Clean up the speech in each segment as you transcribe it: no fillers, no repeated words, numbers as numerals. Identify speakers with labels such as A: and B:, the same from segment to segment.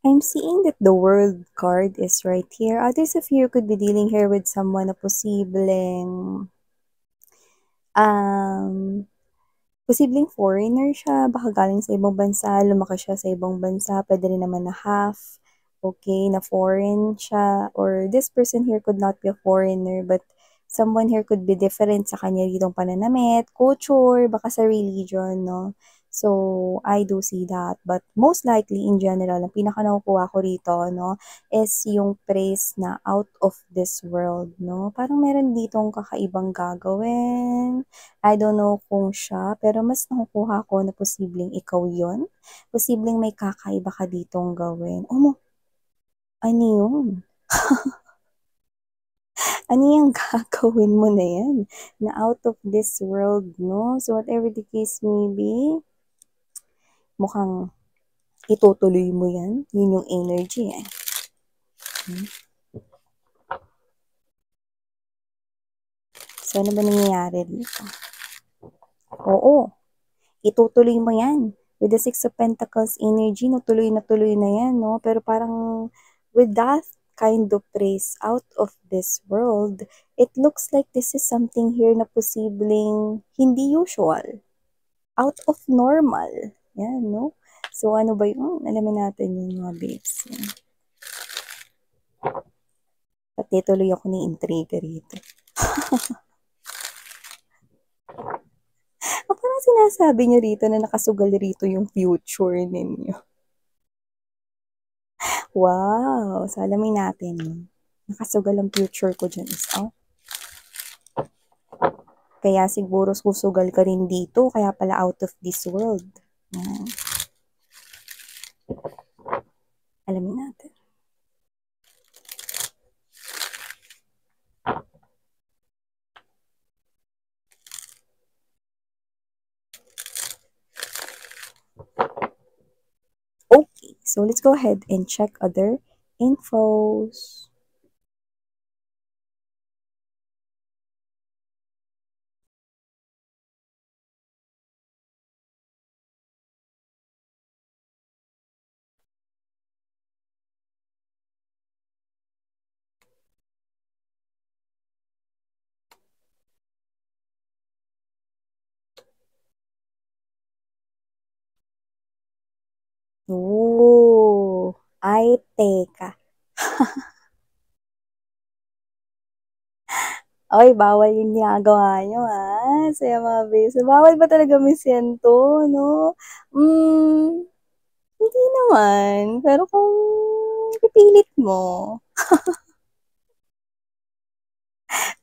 A: I'm seeing that the world card is right here. Others of you could be dealing here with someone na um, posibleng foreigner siya, baka galing sa ibang bansa, lumaki siya sa ibang bansa, pwede rin naman na half, okay, na foreign siya, or this person here could not be a foreigner, but someone here could be different sa kanya ditong pananamit, culture, baka sa religion, no? So, I do see that. But most likely, in general, ang pinaka nakukuha ko rito, no, is yung praise na out of this world, no? Parang meron ditong kakaibang gagawin. I don't know kung siya, pero mas nakukuha ko na posibleng ikaw yon. Posibleng may kakaiba ka ditong gawin. Ano yun? Ano yung gagawin mo na yan? Na out of this world, no? So, whatever the case may be, mukhang itutuloy mo yan. Yun yung energy, eh. So, ano ba nangyayari dito? Oo, itutuloy mo yan. With the Six of Pentacles energy, no, tuloy na yan, no? Pero parang with that kind of praise out of this world, it looks like this is something here na posibleng hindi usual. Out of normal. Yan, no? So, ano ba yun? Alamin natin yung mga babes. Yan. Pati tuloy ako ni intrigue rito. O parang sinasabi niyo rito na nakasugal rito yung future ninyo. Wow! So, alamin natin. Nakasugal ang future ko dyan is, kaya siguro susugal ka rin dito, kaya pala out of this world. Yan. Alamin natin. Okay, so let's go ahead and check other infos. Oh, ay, teka. Ay, bawal yung ginagawa nyo, ha? Saya mga base. Bawal ba talaga misyento, no? Hindi naman. Pero kung pipilit mo,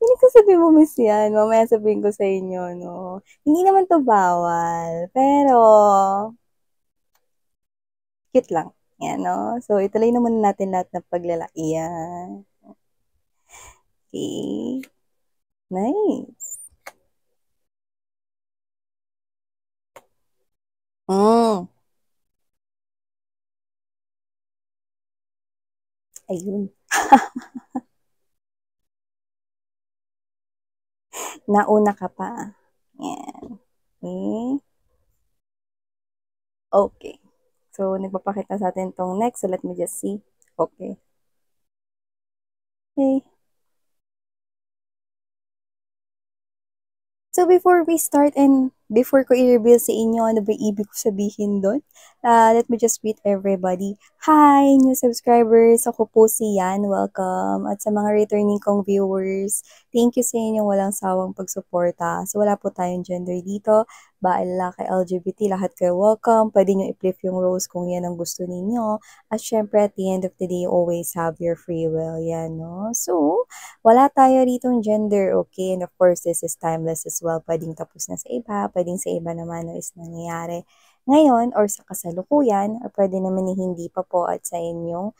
A: hindi ko sabihin mo miss yan. Mamaya sabihin ko sa inyo, no? Hindi naman to bawal. Pero, cute lang. Yan, no? So, ituloy naman natin lahat ng paglalaiyan. Okay. Nice. Mm. Ayun. Nauna ka pa. Yan. Okay. Okay. So, nagpapakita sa atin tong next. So, let me just see. Okay. Okay. So, before we start and before ko i-reveal sa inyo ano ba ibig ko sabihin doon, let me just greet everybody. Hi, new subscribers! Ako po si Yan. Welcome. At sa mga returning kong viewers, thank you sa inyong walang sawang pagsuporta. So, wala po tayong gender dito. Bae, lalaki, LGBT, lahat kayo welcome. Pwede nyo i-flip yung rose kung yan ang gusto ninyo. At syempre, at the end of the day, always have your free will. Yan, no? So, wala tayo ditong gender, okay? And of course, this is timeless as well. Pwedeng tapos na sa iba, pwedeng sa iba naman no, is nangyayari ngayon or sa kasalukuyan, or pwede naman hindi pa po at sa inyong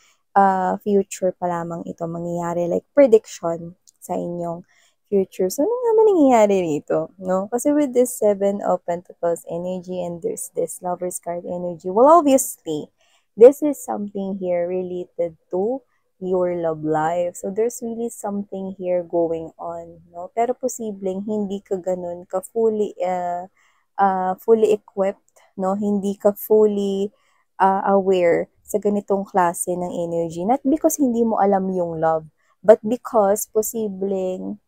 A: future pa lamang ito mangyayari, like prediction sa inyong future. So, ano nga ba nangyayari rito? No? Kasi with this Seven of Pentacles energy and there's this Lover's card energy, well, obviously, this is something here related to your love life. So, there's really something here going on, no? Pero posibleng hindi ka ganun ka fully equipped, no? Hindi ka fully aware sa ganitong klase ng energy. Not because hindi mo alam yung love, but because posibleng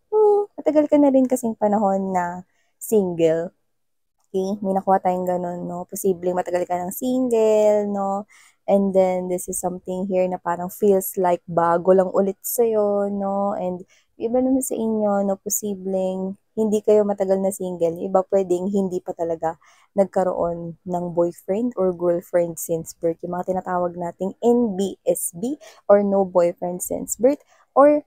A: matagal ka na rin kasing panahon na single. Okay, may nakuha tayong gano'n, 'no? Posibleng matagal ka ng single, 'no? And then this is something here na parang feels like bago lang ulit sa'yo, 'no? And yung iba naman sa inyo, 'no, posibleng hindi kayo matagal na single. Yung iba puwedeng hindi pa talaga nagkaroon ng boyfriend or girlfriend since birth. Yung mga tinatawag nating NBSB or no boyfriend since birth or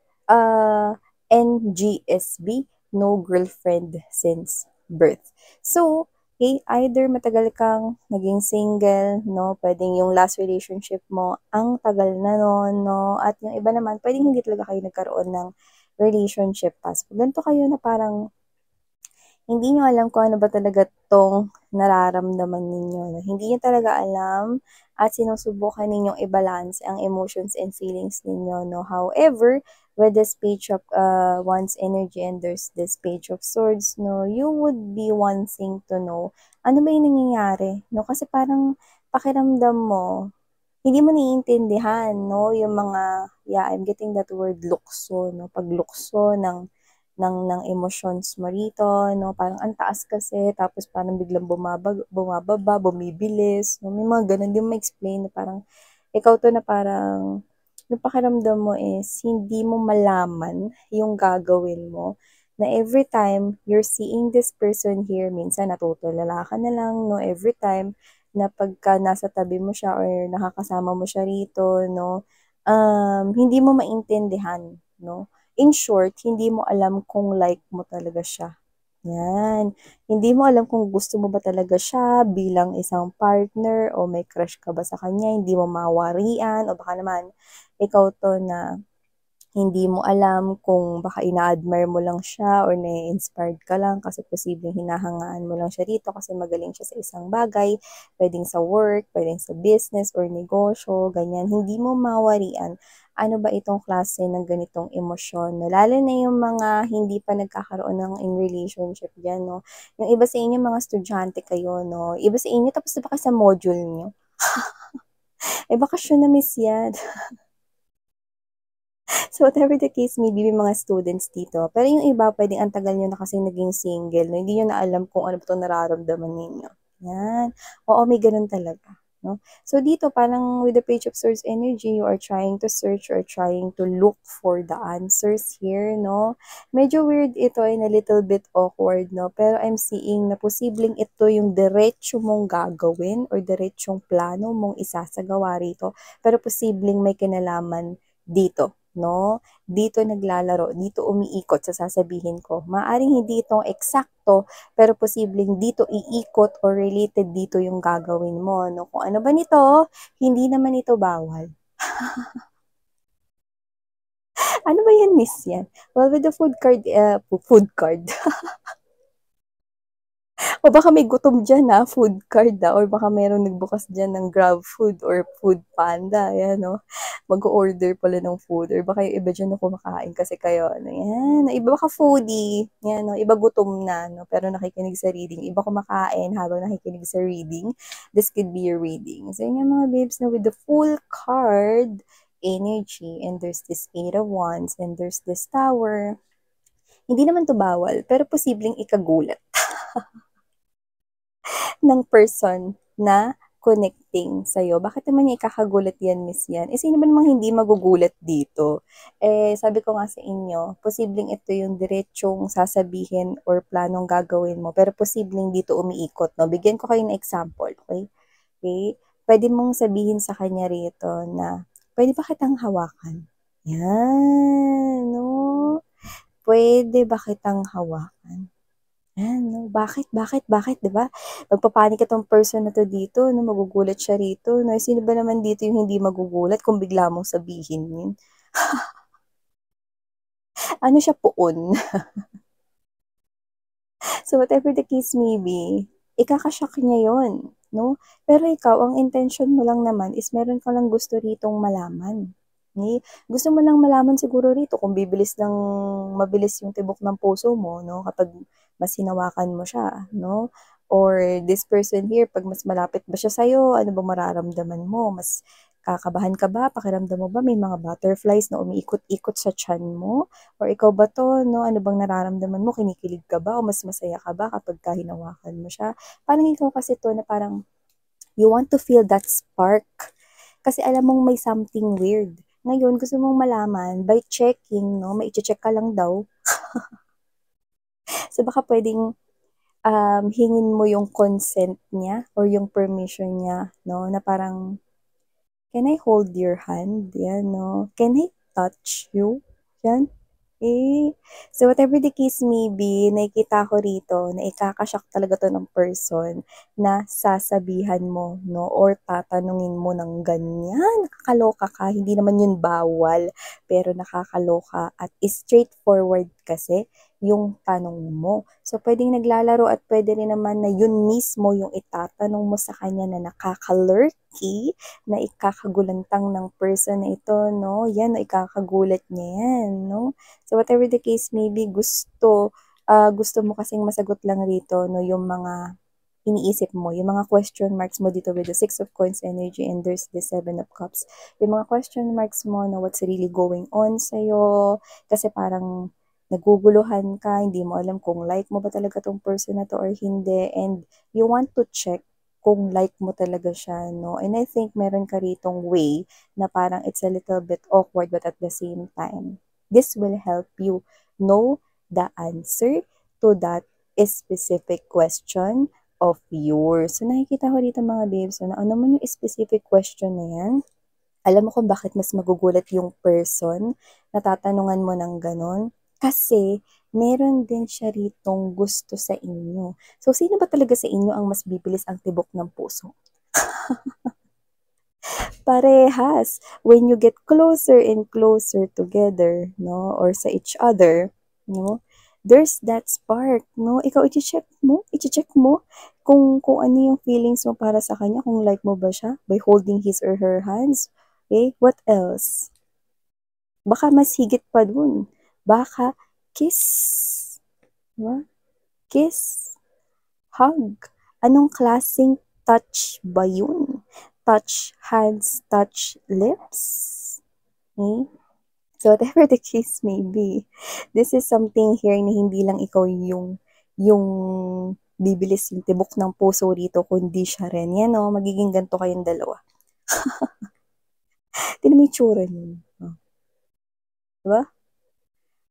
A: NGSB, no girlfriend since birth. So, okay, either matagal kang naging single, 'no, puwedeng yung last relationship mo ang tagal na nun, 'no, at yung iba naman puwedeng hindi talaga kayo nagkaroon ng relationship pa. So, ganito kayo na parang hindi niyo alam kung ano ba talaga 'tong nararamdaman ninyo 'no. Hindi niyo talaga alam at sinusubukan ninyong i-balance ang emotions and feelings ninyo 'no. However, with this page of, Wands energy and there's this page of swords 'no, you would be wanting to know ano ba yung nangyayari 'no. Kasi parang pakiramdam mo hindi mo naiintindihan 'no, yung mga I'm getting that word lukso 'no, paglukso ng emotions mo rito 'no, parang ang taas kasi tapos parang biglang bumababa, bumibilis 'no, may mga gano'n. Di mo ma-explain na parang ikaw 'to na parang yung pakiramdam mo is hindi mo malaman yung gagawin mo, na every time you're seeing this person here, minsan natutulala ka na lang 'no, every time na pagka nasa tabi mo siya or nakakasama mo siya rito 'no, hindi mo maintindihan 'no. In short, hindi mo alam kung like mo talaga siya. 'Yan. Hindi mo alam kung gusto mo ba talaga siya bilang isang partner o may crush ka ba sa kanya, hindi mo mawarian o baka naman ikaw 'to na hindi mo alam kung baka ina-admire mo lang siya or na-i-inspired ka lang kasi posibleng hinahangaan mo lang siya dito kasi magaling siya sa isang bagay, puwedeng sa work, puwedeng sa business or negosyo, ganyan. Hindi mo mawarian ano ba itong klase ng ganitong emosyon 'no, lalo na yung mga hindi pa nagkakaroon ng in relationship diyan 'no. Yung iba sa inyo mga estudyante kayo 'no, iba sa inyo tapos na ba kayo sa module niyo? Eh, bakasyon na miss yan. So, whatever the case may be, may mga students dito. Pero yung iba, puwedeng ang tagal niyo na kasing naging single 'no, hindi niyo na alam kung ano ba 'tong nararamdaman ninyo, 'yan. Oo, may gano'n talaga, 'no. So, dito parang with the Page of Swords energy, you are trying to search or trying to look for the answers here, 'no. Medyo weird ito and a little bit awkward, 'no, pero I'm seeing na posibleng ito yung diretso mong gagawin or diretsong plano mong isasagawa rito, pero posibleng may kinalaman dito. 'No, dito naglalaro, dito umiikot sa sasabihin ko. Maaaring hindi ito eksakto, pero posibleng dito iikot or related dito yung gagawin mo 'no. Kung ano ba nito, hindi naman ito bawal. Ano ba yan, miss yan? Well, with the food card. O baka may gutom diyan, food card, or baka merong nagbukas diyan ng GrabFood or Foodpanda, ayan 'no. Mag-o-order pala ng food or baka yung iba diyan na kumakain kasi kayo ano, 'yan. Iba baka foodie, 'yan 'no, iba gutom na 'no, pero nakikinig sa reading. Iba kumakain habang nakikinig sa reading. This could be your reading. So yun nga mga babes na with the full card energy and there's this 8 of Wands and there's this Tower. Hindi naman 'to bawal, pero posibleng ikagulat ng person na connecting sa'yo. Bakit naman niya ikakagulat yan, miss yan? Eh, sino ba namang hindi magugulat dito? Eh, sabi ko nga sa inyo, posibleng ito yung diretsong sasabihin or planong gagawin mo, pero posibleng dito umiikot, no? Bigyan ko kayo ng example, okay? Okay? Pwede mong sabihin sa kanya rito na, pwede ba kitang hawakan? Yan, no? Pwede ba kitang hawakan? Yan 'no, bakit, 'di ba? Magpa-panic itong person na 'to dito 'no, magugulat siya rito 'no. Sino ba naman dito yung hindi magugulat kung bigla mong sabihin yun? Ano siya, puon? So, whatever the case may be, ikaka-shock niya yun 'no. Pero ikaw ang intention mo lang naman is meron ka lang gusto ritong malaman, okey? Gusto mo lang malaman siguro rito kung mabilis yung tibok ng puso mo 'no, kapag mas hinawakan mo siya 'no, or this person here 'pag mas malapit ba siya sa'yo, ano bang mararamdaman mo? Mas Kakabahan ka ba? Pakiramdam mo ba may mga butterflies na umiikot-ikot sa tiyan mo? Or ikaw ba 'to 'no, ano bang nararamdaman mo, kinikilig ka ba o mas masaya ka ba kapagka hinawakan mo siya? Parang ikaw kasi 'to na parang you want to feel that spark. Kasi alam mong may something weird. Ngayon gusto mong malaman by checking 'no, mai-che-check ka lang daw. So baka puwedeng, hingin mo yung consent niya or yung permission niya 'no, na parang, "Can I hold your hand?" Yan 'no. "Can I touch you?" Yan. So whatever the case may be, nakikita ko rito na ikaka-shock talaga 'to ng person na sasabihan mo 'no or tatanungin mo ng ganyan. Nakakaloka ka, hindi naman yun bawal, pero nakakaloka at straightforward kasi yung tanong mo. So puwedeng naglalaro at puwede rin naman na yun mismo yung itatanong mo sa kanya na nakaka-lurky, na ikakagulantang ng person na ito 'no, yan, ikakagulat niya yan 'no. So whatever the case may be, gusto mo kasing masagot lang rito 'no, yung mga iniisip mo, yung mga question marks mo dito with the Six of Coins energy and there's the Seven of Cups. Yung mga question marks mo na what's really going on sa'yo, kasi parang naguguluhan ka, hindi mo alam kung like mo ba talaga 'tong person na 'to or hindi, and you want to check kung like mo talaga siya 'no. And I think meron ka ritong way na parang it's a little bit awkward but at the same time, this will help you know the answer to that specific question of yours. So, nakikita ko dito mga babes, na ano man yung specific question na yan, alam mo kung bakit mas magugulat yung person na tatanungan mo ng gano'n? Kasi meron din siya ritong gusto sa inyo. So, sino ba talaga sa inyo ang mas bibilis ang tibok ng puso? Parehas. When you get closer and closer together, no, or sa each other, no, there's that spark, no? Ikaw i-check mo kung ano yung feelings mo para sa kanya, kung like mo ba siya by holding his or her hands. Okay, what else? Baka mas higit pa dun. Baka kiss, diba? Kiss, hug. Anong klaseng touch ba yun? Touch hands, touch lips? Okay? So whatever the case may be, this is something here na hindi lang ikaw yung bibilis yung tibok ng puso rito, kundi siya rin. Yan o, magiging ganito kayong dalawa. Tingnan mo yung tsura niyo. Oh, diba?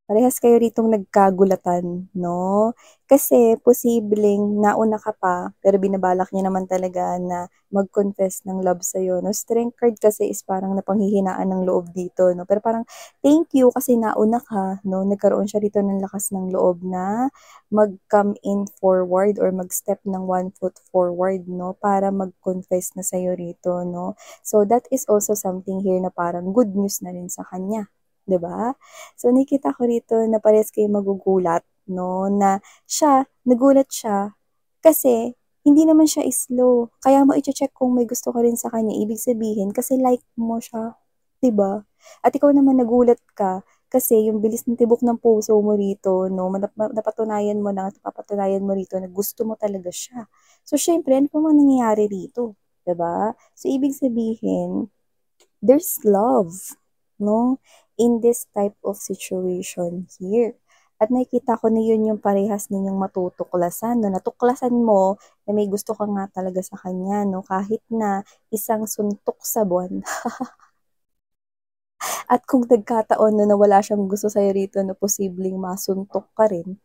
A: Parehas kayo ritong nagkagulatan, no? Kasi posibleng nauna ka pa, pero binabalak niya naman talaga na mag-confess ng love sa'yo, no? Strength card kasi is parang napanghihinaan ng loob dito, no? Pero parang thank you kasi nauna ka, no? Nagkaroon siya dito ng lakas ng loob na mag-come in forward or mag-step ng 1 foot forward, no? Para mag-confess na sa'yo rito, no? So that is also something here na parang good news na rin sa kanya. 'Di ba? So nakita ko rito na parehas kayong magugulat 'no, na nagulat siya kasi hindi naman siya slow. Kaya mo iche-check kung may gusto ka rin sa kanya, ibig sabihin kasi like mo siya, 'di ba? At ikaw naman nagulat ka kasi yung bilis ng tibok ng puso mo rito 'no, napatunayan mo na at napapatunayan mo rito na gusto mo talaga siya. So siyempre ano pa man nangyayari rito, 'di ba? So ibig sabihin there's love, no, in this type of situation here. At nakikita ko na yun yung parehas ninyong matutuklasan, no? Natuklasan mo na may gusto ka nga talaga sa kanya, no? Kahit na isang suntok sa buwan. At kung nagkataon no, na wala siyang gusto sa'yo rito na posibleng masuntok ka rin,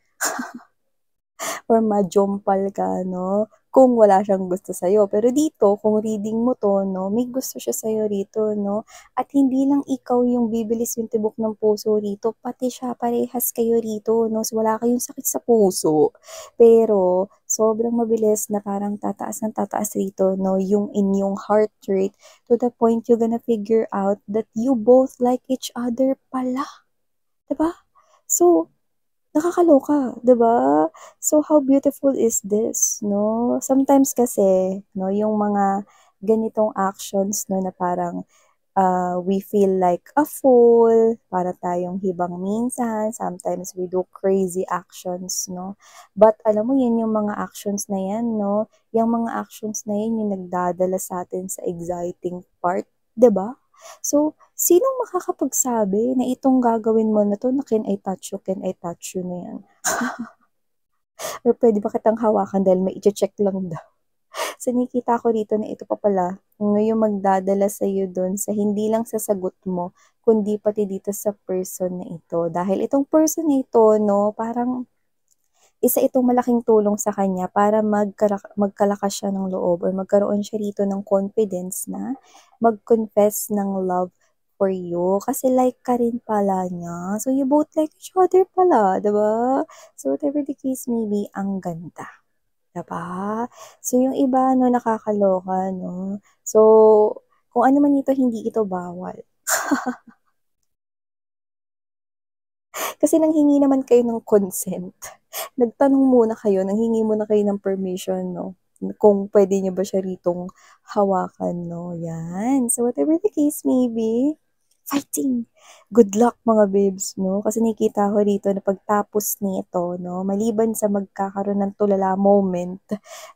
A: or majompal ka 'no, kung wala siyang gusto sa'yo. Pero dito kung reading mo 'to 'no, may gusto siya sa'yo rito 'no, at hindi lang ikaw yung bibilis yung tibok ng puso rito, pati siya, parehas kayo rito 'no. So wala kayong sakit sa puso, pero sobrang mabilis na parang tataas ng tataas rito 'no, yung inyong heart rate to the point you're gonna figure out that you both like each other pala, 'di ba? So nakakaloka, 'di ba? So, how beautiful is this, 'no? Sometimes kasi, 'no, yung mga ganitong actions, 'no, na parang, we feel like a fool, para tayong hibang minsan, sometimes we do crazy actions, 'no? But alam mo yun yung mga actions na yan, 'no, yung mga actions na yan yung nagdadala sa'tin sa exciting part, 'di ba? So, sinong makakapagsabi na itong gagawin mo na 'to na can I touch you na 'yan or puwede ba kitang hawakan dahil may iche-check lang daw. So, nakikita ko dito na ito pa pala yung magdadala sa'yo dun sa hindi lang sa sagot mo, kundi pati dito sa person na ito. Dahil itong person na ito 'no, parang isa itong malaking tulong sa kanya para magkalakas siya ng loob or magkaroon siya rito ng confidence na mag-confess ng love for you. Kasi like ka rin pala niya. So, you both like each other pala, 'di ba? So, whatever the case may be, ang ganda. 'Di ba? So, yung iba 'no, nakakaloka 'no. So, kung ano man ito, hindi ito bawal. Kasi nanghingi naman kayo ng consent. Nagtanong muna kayo, nanghingi muna kayo ng permission 'no, kung puwede niyo ba siya ritong hawakan 'no, 'yan. So, whatever the case may be, fighting! Good luck mga babes 'no, kasi nakikita ko dito na pagtapos nito 'no, maliban sa magkakaroon ng tulala moment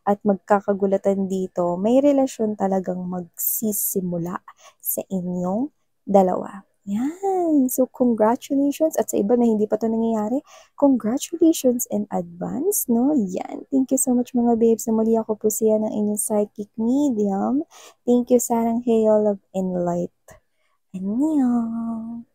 A: at magkakagulatan dito, may relasyon talagang magsisimula sa inyong dalawa. 'Yan. So, congratulations at sa iba na hindi pa 'to nangyayari, congratulations in advance 'no, 'yan. Thank you so much mga babes na muli ako po si Yan, ang inyong psychic medium. Thank you, sarang heyo, love and light. Annyeong.